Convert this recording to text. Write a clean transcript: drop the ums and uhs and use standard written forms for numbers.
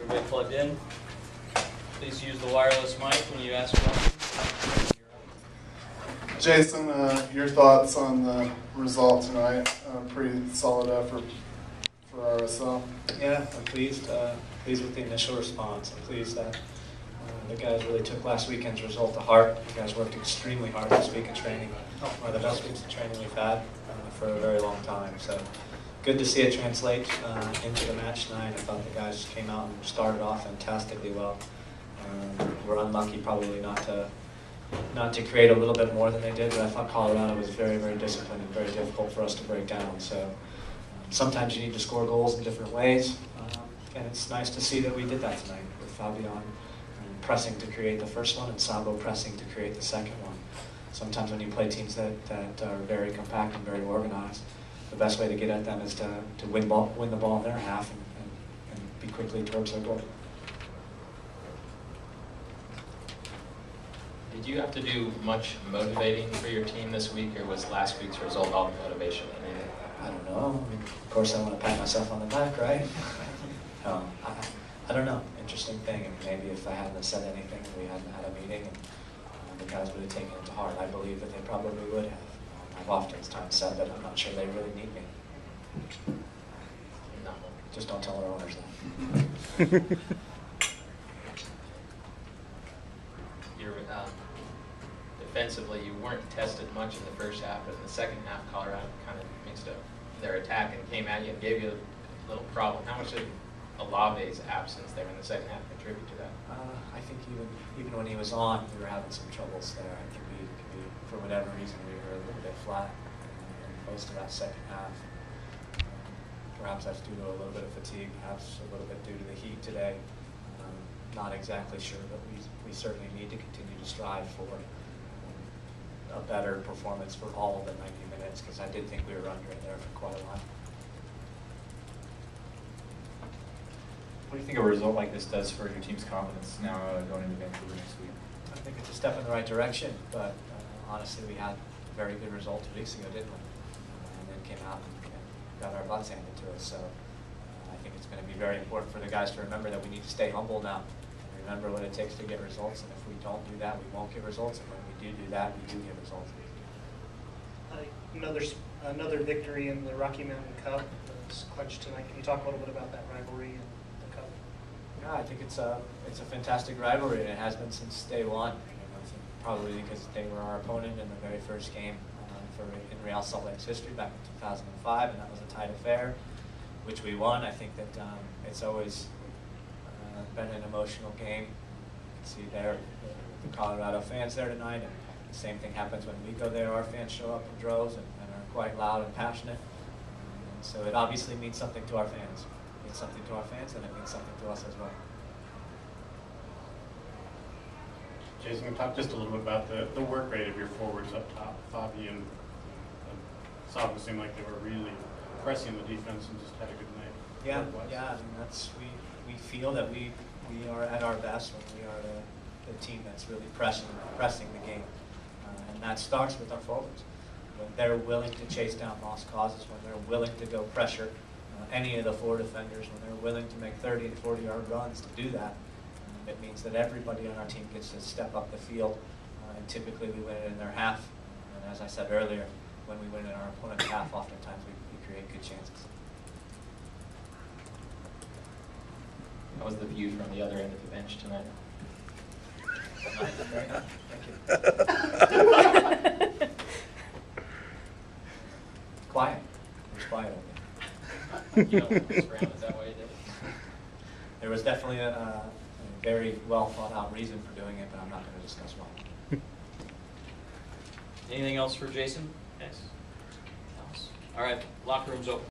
Everybody plugged in? Please use the wireless mic when you ask questions. Jason, your thoughts on the result tonight? Pretty solid effort for RSL. Yeah, I'm pleased. Pleased with the initial response. I'm pleased that the guys really took last weekend's result to heart. The guys worked extremely hard this week in training. One of the best weeks of training we've had for a very long time. So good to see it translate into the match tonight. I thought the guys came out and started off fantastically well. We're unlucky probably not to create a little bit more than they did, but I thought Colorado was very, very disciplined and very difficult for us to break down. So sometimes you need to score goals in different ways, and it's nice to see that we did that tonight with Fabian pressing to create the first one and Sabo pressing to create the second one. Sometimes when you play teams that are very compact and very organized, the best way to get at them is to win the ball in their half and be quickly towards their goal. Did you have to do much motivating for your team this week, or was last week's result all the motivation? I don't know. I mean, of course, I want to pat myself on the back, right? I don't know. Interesting thing. I mean, maybe if I hadn't said anything, we hadn't had a meeting, and the guys would have taken it to heart. I believe that they probably would have. I've oftentimes said that I'm not sure they really need me. No. Just don't tell our owners that. Defensively, you weren't tested much in the first half, but in the second half, Colorado kind of mixed up their attack and came at you and gave you a little problem. How much did Olave's absence there in the second half contribute to that? I think even when he was on, we were having some troubles there. I think we for whatever reason, we were a little bit flat in most of that second half. Perhaps that's due to a little bit of fatigue, perhaps a little bit due to the heat today. Not exactly sure, but we certainly need to continue to strive for a better performance for all of the 90 minutes, because I did think we were under it there for quite a while. What do you think a result like this does for your team's confidence now going into Vancouver next week? I think it's a step in the right direction, but honestly, we had a very good result 2 weeks ago, didn't we? And then came out and got our butts handed to us. So I think it's going to be very important for the guys to remember that we need to stay humble now. And remember what it takes to get results, and if we don't do that, we won't get results. And when we do that, we do get results. Another victory in the Rocky Mountain Cup was clinched tonight. Can you talk a little bit about that rivalry and the Cup? Yeah, I think it's a fantastic rivalry, and it has been since day one. Probably because they were our opponent in the very first game in Real Salt Lake's history back in 2005, and that was a tight affair, which we won. I think that it's always been an emotional game. You can see there the Colorado fans there tonight, and the same thing happens when we go there. Our fans show up in droves and are quite loud and passionate. And so it obviously means something to our fans. It means something to our fans, and it means something to us as well. Jason, can you talk just a little bit about the work rate of your forwards up top? Fabi and Sabo seemed like they were really pressing the defense and just had a good night. Yeah. I mean, we feel that we are at our best when we are the team that's really pressing the game, and that starts with our forwards. When they're willing to chase down lost causes, when they're willing to go pressure any of the four defenders, when they're willing to make 30 and 40-yard runs to do that. It means that everybody on our team gets to step up the field, and typically we win it in their half. And as I said earlier, when we win in our opponent's half, oftentimes we create good chances. How was the view from the other end of the bench tonight? Very nice. Thank you. Quiet. It was quiet over there. You don't want this round, is that why you did it? There was definitely a very well thought out reason for doing it, but I'm not going to discuss why. Anything else for Jason? Yes. All right, locker room's open.